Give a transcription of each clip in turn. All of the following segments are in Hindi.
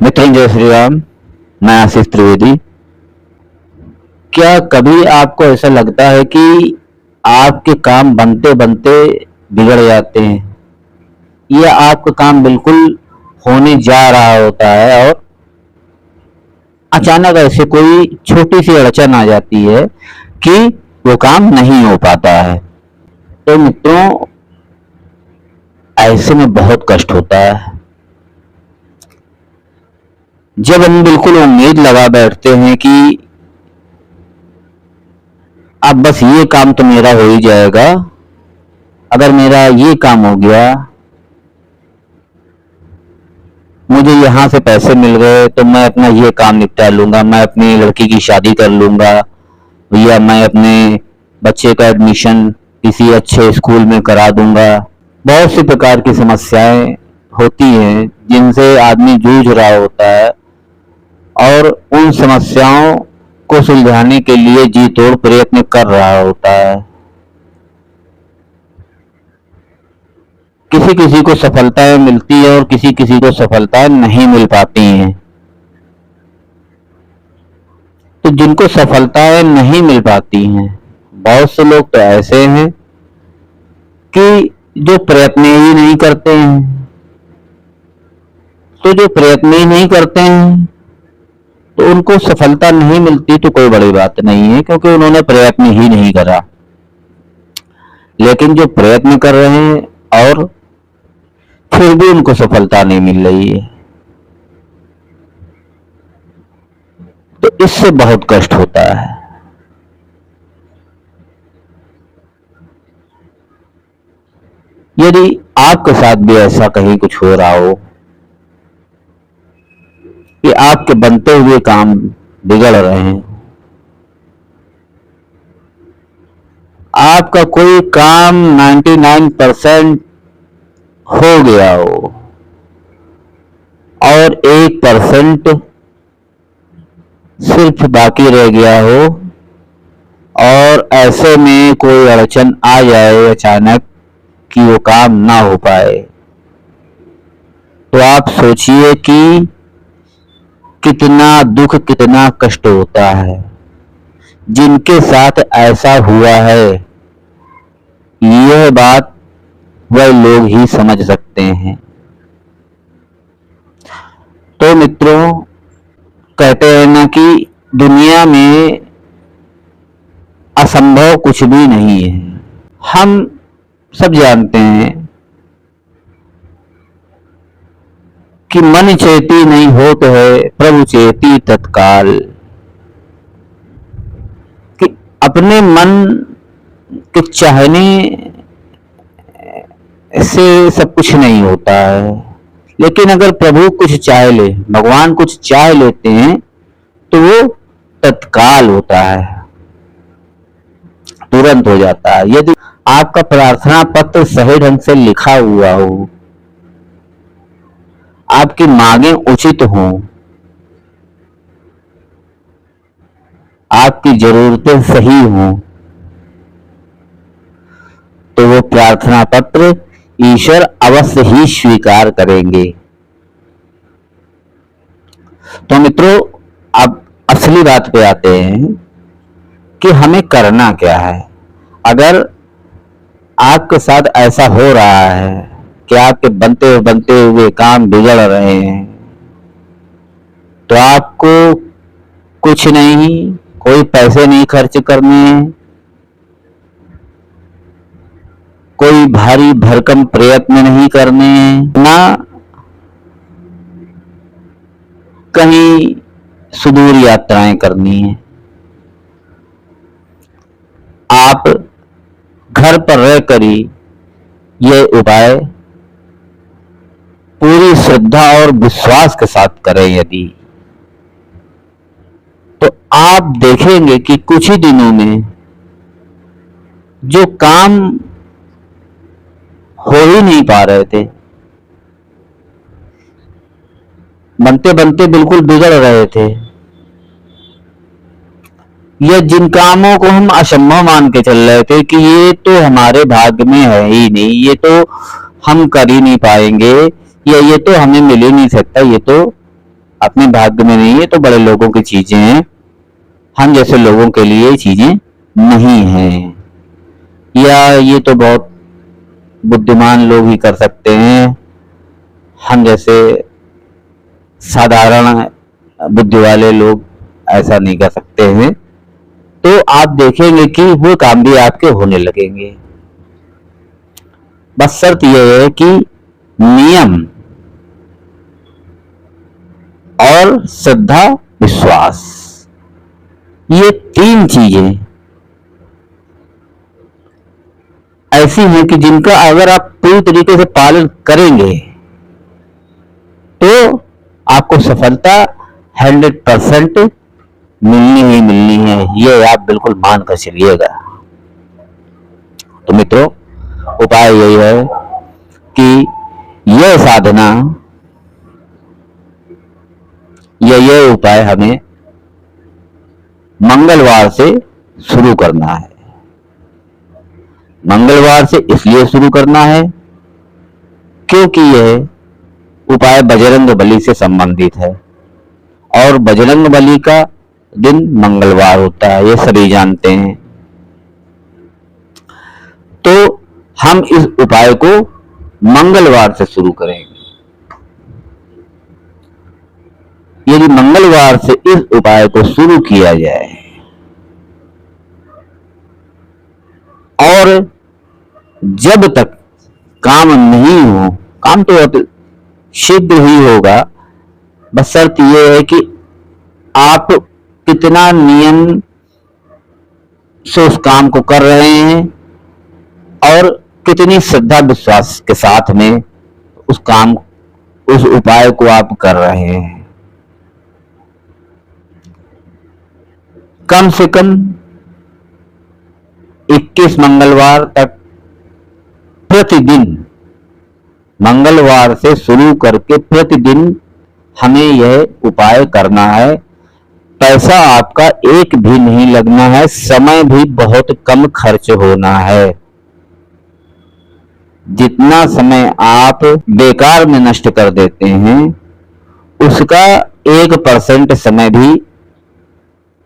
मित्रों जय श्री राम। मैं आशीष त्रिवेदी। क्या कभी आपको ऐसा लगता है कि आपके काम बनते बनते बिगड़ जाते हैं, या आपका काम बिल्कुल होने जा रहा होता है और अचानक ऐसे कोई छोटी सी अड़चन आ जाती है कि वो काम नहीं हो पाता है? तो मित्रों, ऐसे में बहुत कष्ट होता है। जब हम बिल्कुल उम्मीद लगा बैठते हैं कि अब बस ये काम तो मेरा हो ही जाएगा, अगर मेरा ये काम हो गया, मुझे यहाँ से पैसे मिल गए तो मैं अपना ये काम निपटा लूंगा, मैं अपनी लड़की की शादी कर लूंगा, या मैं अपने बच्चे का एडमिशन किसी अच्छे स्कूल में करा दूंगा। बहुत सी प्रकार की समस्याएं होती हैं जिनसे आदमी जूझ रहा होता है और उन समस्याओं को सुलझाने के लिए जी तोड़ प्रयत्न कर रहा होता है। किसी किसी को सफलताएं मिलती है और किसी किसी को सफलताएं नहीं मिल पाती हैं। तो जिनको सफलताएं नहीं मिल पाती हैं, बहुत से लोग तो ऐसे हैं कि जो प्रयत्न ही नहीं करते हैं। तो जो प्रयत्न ही नहीं करते हैं तो उनको सफलता नहीं मिलती तो कोई बड़ी बात नहीं है, क्योंकि उन्होंने प्रयत्न ही नहीं करा। लेकिन जो प्रयत्न कर रहे हैं और फिर भी उनको सफलता नहीं मिल रही है, तो इससे बहुत कष्ट होता है। यदि आपके साथ भी ऐसा कहीं कुछ हो रहा हो कि आपके बनते हुए काम बिगड़ रहे हैं, आपका कोई काम 99% हो गया हो और 1% सिर्फ बाकी रह गया हो, और ऐसे में कोई अड़चन आ जाए अचानक कि वो काम ना हो पाए, तो आप सोचिए कि कितना दुख, कितना कष्ट होता है। जिनके साथ ऐसा हुआ है, यह बात वह लोग ही समझ सकते हैं। तो मित्रों, कहते हैं ना कि दुनिया में असंभव कुछ भी नहीं है। हम सब जानते हैं कि मन चेती नहीं होत है, प्रभु चेती तत्काल। कि अपने मन के चाहने से सब कुछ नहीं होता है, लेकिन अगर प्रभु कुछ चाह ले, भगवान कुछ चाह लेते हैं, तो वो तत्काल होता है, तुरंत हो जाता है। यदि आपका प्रार्थना पत्र सही ढंग से लिखा हुआ हो, आपकी मांगें उचित हों, आपकी जरूरतें सही हों, तो वो प्रार्थना पत्र ईश्वर अवश्य ही स्वीकार करेंगे। तो मित्रों, अब असली बात पे आते हैं कि हमें करना क्या है। अगर आपके साथ ऐसा हो रहा है कि आपके बनते बनते हुए काम बिगड़ रहे हैं, तो आपको कुछ नहीं, कोई पैसे नहीं खर्च करने हैं, कोई भारी भरकम प्रयत्न नहीं करने हैं, ना कहीं सुदूर यात्राएं करनी है। आप घर पर रहकर ही ये उपाय पूरी श्रद्धा और विश्वास के साथ करें यदि, तो आप देखेंगे कि कुछ ही दिनों में जो काम हो ही नहीं पा रहे थे, बनते बनते बिल्कुल बिगड़ रहे थे, या जिन कामों को हम असंभव मान के चल रहे थे कि ये तो हमारे भाग्य में है ही नहीं, ये तो हम कर ही नहीं पाएंगे, या ये तो हमें मिल ही नहीं सकता, ये तो अपने भाग्य में नहीं है तो बड़े लोगों की चीजें हैं, हम जैसे लोगों के लिए ये चीजें नहीं हैं, या ये तो बहुत बुद्धिमान लोग ही कर सकते हैं, हम जैसे साधारण बुद्धि वाले लोग ऐसा नहीं कर सकते हैं। तो आप देखेंगे कि वो काम भी आपके होने लगेंगे। बस शर्त यह है कि नियम और श्रद्धा विश्वास, ये तीन चीजें ऐसी हैं कि जिनका अगर आप पूरी तरीके से पालन करेंगे तो आपको सफलता 100% मिलनी ही मिलनी है, ये आप बिल्कुल मान कर चलिएगा। तो मित्रों, उपाय यही है कि यह साधना यह उपाय हमें मंगलवार से शुरू करना है। मंगलवार से इसलिए शुरू करना है क्योंकि यह उपाय बजरंग बली से संबंधित है और बजरंग बली का दिन मंगलवार होता है, ये सभी जानते हैं। तो हम इस उपाय को मंगलवार से शुरू करेंगे। यदि मंगलवार से इस उपाय को शुरू किया जाए और जब तक काम नहीं हो, काम तो अब शीघ्र ही होगा, बस शर्त यह है कि आप कितना नियम से उस काम को कर रहे हैं और कितनी श्रद्धा विश्वास के साथ में उस उपाय को आप कर रहे हैं। कम से कम 21 मंगलवार तक प्रतिदिन, मंगलवार से शुरू करके प्रतिदिन हमें यह उपाय करना है। पैसा आपका एक भी नहीं लगना है, समय भी बहुत कम खर्च होना है। जितना समय आप बेकार में नष्ट कर देते हैं उसका 1% समय भी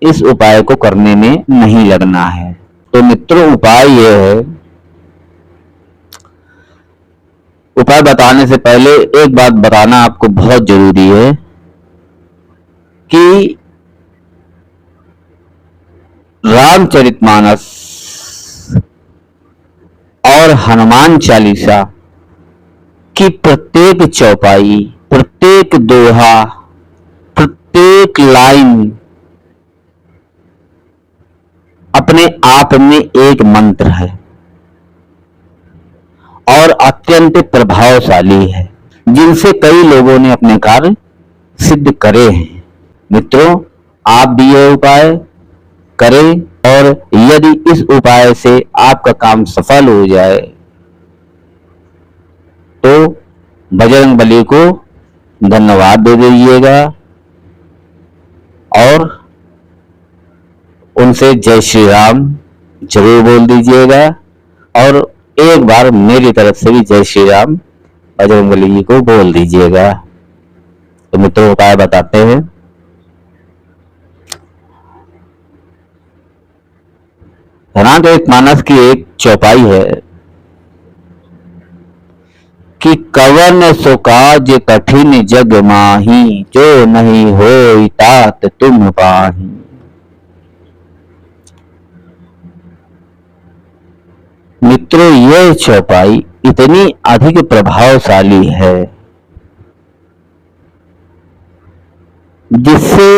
इस उपाय को करने में नहीं लगना है। तो मित्रों, उपाय यह है, उपाय बताने से पहले एक बात बताना आपको बहुत जरूरी है कि रामचरितमानस और हनुमान चालीसा की प्रत्येक चौपाई, प्रत्येक दोहा, प्रत्येक लाइन अपने आप में एक मंत्र है और अत्यंत प्रभावशाली है, जिनसे कई लोगों ने अपने कार्य सिद्ध करे हैं। मित्रों, आप भी यह उपाय करें और यदि इस उपाय से आपका काम सफल हो जाए तो बजरंग बली को धन्यवाद दे दीजिएगा और उनसे जय श्री राम जरूर बोल दीजिएगा और एक बार मेरी तरफ से भी जय श्री राम बजरंग बली जी को बोल दीजिएगा। तो मित्रों, उपाय बताते हैं। रामचरितमानस की एक चौपाई है कि कवन सो काज कठिन जग माही, जो नहीं होई तात तुम पाही। मित्रों, यह चौपाई इतनी अधिक प्रभावशाली है जिससे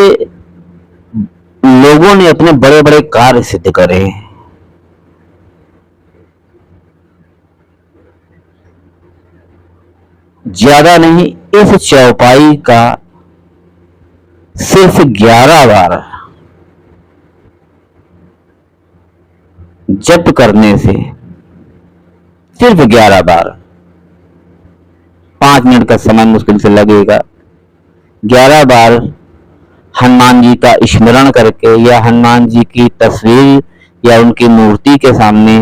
लोगों ने अपने बड़े बड़े कार्य सिद्ध करे। ज्यादा नहीं, इस चौपाई का सिर्फ 11 बार जप करने से, सिर्फ 11 बार, 5 मिनट का समय मुश्किल से लगेगा, 11 बार हनुमान जी का स्मरण करके या हनुमान जी की तस्वीर या उनकी मूर्ति के सामने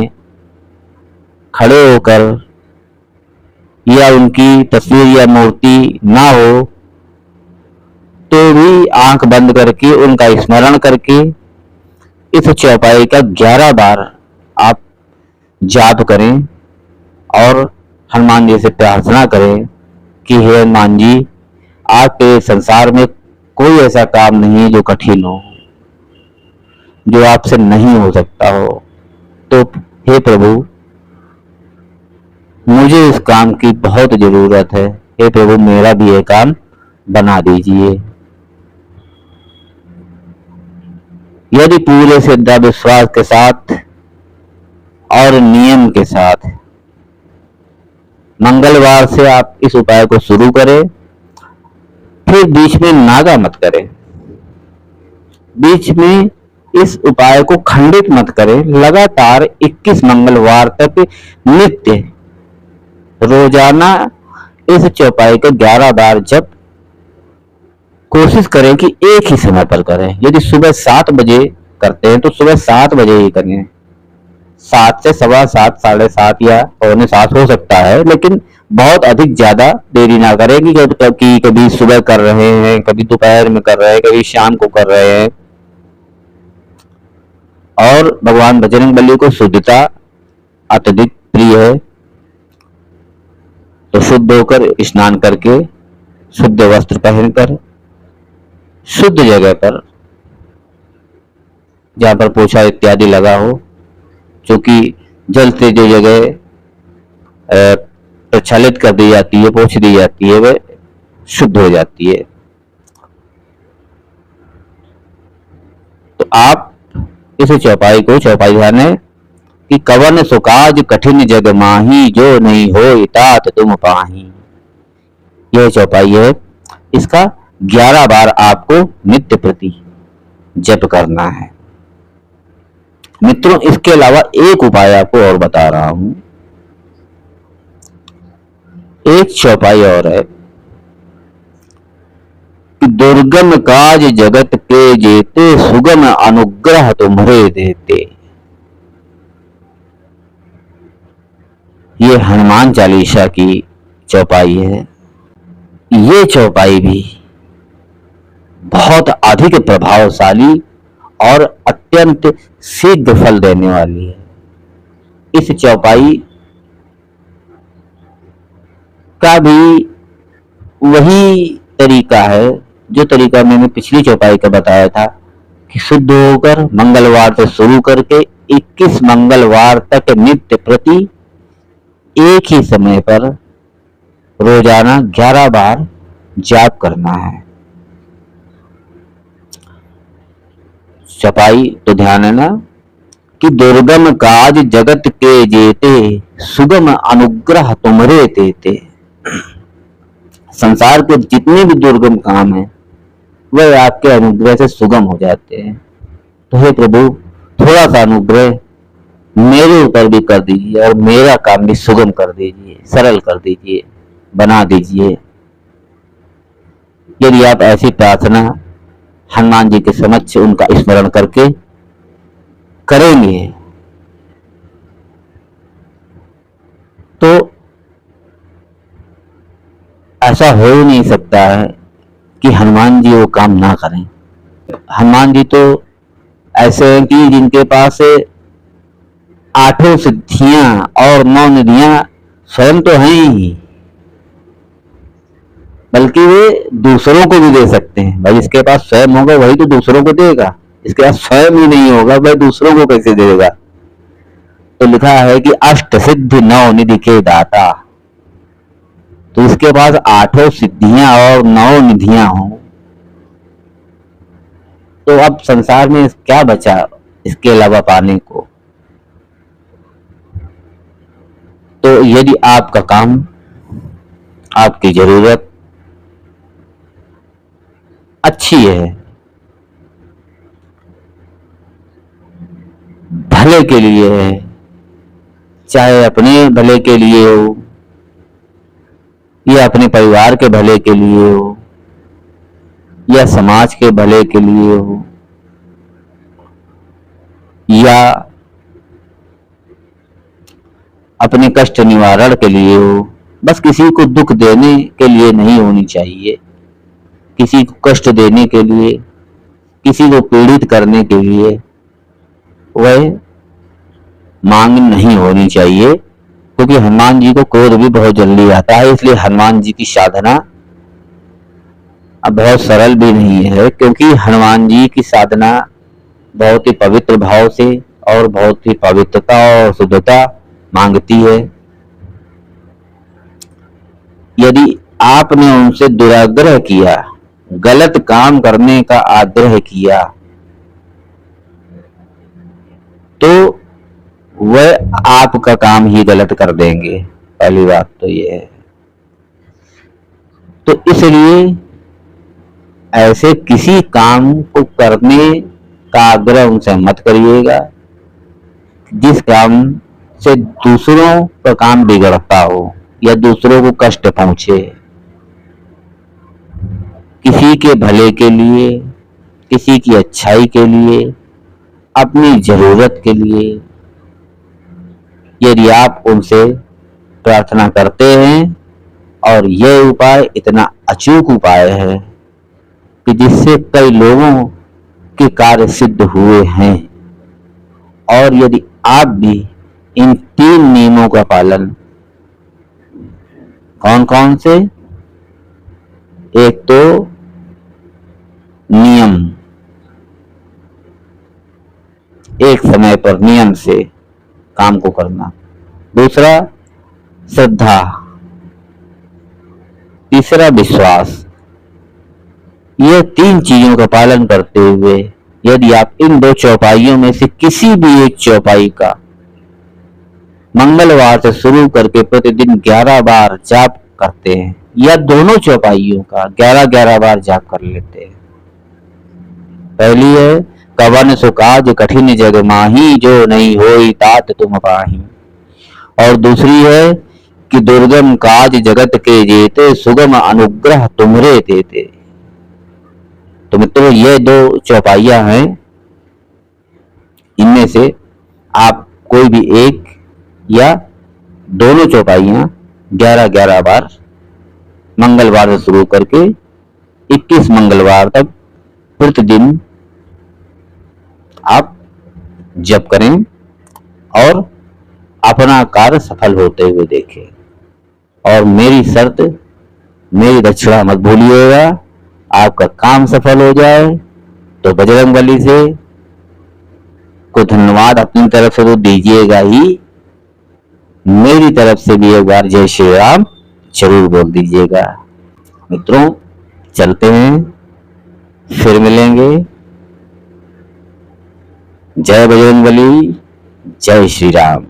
खड़े होकर, या उनकी तस्वीर या मूर्ति ना हो तो तो भी आंख बंद करके उनका स्मरण करके इस चौपाई का 11 बार आप जाप करें और हनुमान जी से प्रार्थना करें कि हे हनुमान जी, आपके संसार में कोई ऐसा काम नहीं है जो कठिन हो, जो आपसे नहीं हो सकता हो। तो हे प्रभु, मुझे इस काम की बहुत जरूरत है। हे प्रभु, मेरा भी ये काम बना दीजिए। यदि पूरे श्रद्धा विश्वास के साथ और नियम के साथ मंगलवार से आप इस उपाय को शुरू करें, फिर बीच में नागा मत करें, बीच में इस उपाय को खंडित मत करें। लगातार 21 मंगलवार तक नित्य रोजाना इस चौपाई का 11 बार जप कोशिश करें कि एक ही समय पर करें। यदि सुबह 7 बजे करते हैं तो सुबह 7 बजे ही करें। 7 से 7:15, 7:30 या 7:45 हो सकता है, लेकिन बहुत अधिक ज्यादा देरी ना करें कि कभी सुबह कर रहे हैं, कभी दोपहर में कर रहे हैं, कभी शाम को कर रहे हैं। और भगवान बजरंगबली को शुद्धता अत्यधिक प्रिय है, तो शुद्ध होकर स्नान करके शुद्ध वस्त्र पहनकर शुद्ध जगह पर, जहां पर पोछा इत्यादि लगा हो, क्योंकि जल से जो जगह प्रक्षालित कर दी जाती है, पोछ दी जाती है, वह शुद्ध हो जाती है। तो आप इस चौपाई को चौपाई ध्यान है कि कवन सुकाज कठिन जग माही, जो नहीं हो तात तुम पाही। यह चौपाई है, इसका 11 बार आपको नित्य प्रति जप करना है। मित्रों, इसके अलावा एक उपाय आपको और बता रहा हूं। एक चौपाई और है कि दुर्गम काज जगत के जेते, सुगम अनुग्रह तुम्हारे देते। ये हनुमान चालीसा की चौपाई है। ये चौपाई भी बहुत अधिक प्रभावशाली और अत्यंत शीघ्र फल देने वाली है। इस चौपाई का भी वही तरीका है जो तरीका मैंने पिछली चौपाई का बताया था कि शुद्ध होकर मंगलवार से शुरू करके 21 मंगलवार तक नित्य प्रति एक ही समय पर रोजाना 11 बार जाप करना है। चौपाई तो ध्यान है ना कि दुर्गम काज जगत के जेते, सुगम अनुग्रह तुम्हारे देते। संसार के जितने भी दुर्गम काम हैं वह आपके अनुग्रह से सुगम हो जाते हैं। तो हे प्रभु, थोड़ा सा अनुग्रह मेरे ऊपर भी कर दीजिए और मेरा काम भी सुगम कर दीजिए, सरल कर दीजिए, बना दीजिए। यदि आप ऐसी प्रार्थना हनुमान जी के समक्ष उनका स्मरण करके करेंगे तो ऐसा हो ही नहीं सकता है कि हनुमान जी वो काम ना करें। हनुमान जी तो ऐसे हैं कि जिनके पास 8 सिद्धियां और 9 निधियां स्वयं तो हैं ही, बल्कि वे दूसरों को भी दे सकते हैं। भाई, इसके पास स्वयं होगा वही तो दूसरों को देगा, इसके पास स्वयं ही नहीं होगा वह दूसरों को कैसे देगा। तो लिखा है कि अष्ट सिद्धि 9 निधि के दाता। तो इसके पास 8 सिद्धियां और 9 निधियां हों तो अब संसार में क्या बचा इसके अलावा पाने को। तो यदि आपका काम, आपकी जरूरत अच्छी है, भले के लिए है, चाहे अपने भले के लिए हो या अपने परिवार के भले के लिए हो या समाज के भले के लिए हो या अपने कष्ट निवारण के लिए हो, बस किसी को दुख देने के लिए नहीं होनी चाहिए। किसी को कष्ट देने के लिए, किसी को पीड़ित करने के लिए वह मांग नहीं होनी चाहिए, क्योंकि हनुमान जी को क्रोध भी बहुत जल्दी आता है। इसलिए हनुमान जी की साधना अब बहुत सरल भी नहीं है, क्योंकि हनुमान जी की साधना बहुत ही पवित्र भाव से और बहुत ही पवित्रता और शुद्धता मांगती है। यदि आपने उनसे दुराग्रह किया, गलत काम करने का आग्रह किया, तो वह आपका काम ही गलत कर देंगे। पहली बात तो यह है। तो इसलिए ऐसे किसी काम को करने का आग्रह उनसे मत करिएगा जिस काम से दूसरों का काम बिगड़ता हो या दूसरों को कष्ट पहुंचे। किसी के भले के लिए, किसी की अच्छाई के लिए, अपनी जरूरत के लिए यदि आप उनसे प्रार्थना करते हैं, और यह उपाय इतना अचूक उपाय है कि जिससे कई लोगों के कार्य सिद्ध हुए हैं। और यदि आप भी इन 3 नियमों का पालन, कौन कौन से? एक तो नियम, एक समय पर नियम से काम को करना, दूसरा श्रद्धा, तीसरा विश्वास, ये 3 चीजों का पालन करते हुए यदि आप इन 2 चौपाइयों में से किसी भी एक चौपाई का मंगलवार से शुरू करके प्रतिदिन 11 बार जाप करते हैं, या दोनों चौपाइयों का 11-11 बार जाप कर लेते हैं। पहली है कवन सुकाज कठिन जग माही, जो नहीं होई तात तुम पाही। और दूसरी है कि दुर्गम काज जगत के जेते, सुगम अनुग्रह तुमरे देते। तो मित्रों, ये 2 चौपाइयां हैं, इनमें से आप कोई भी एक या दोनों चौपाइयां 11-11 बार मंगलवार से शुरू करके 21 मंगलवार तक प्रतिदिन आप जप करें और अपना कार्य सफल होते हुए देखें। और मेरी शर्त, मेरी दक्षिणा मत भूलिएगा। आपका काम सफल हो जाए तो बजरंगबली से को धन्यवाद अपनी तरफ से तो दीजिएगा ही, मेरी तरफ से भी एक बार जय श्री राम जरूर बोल दीजिएगा। मित्रों, चलते हैं, फिर मिलेंगे। जय बजरंगबली, जय श्री राम।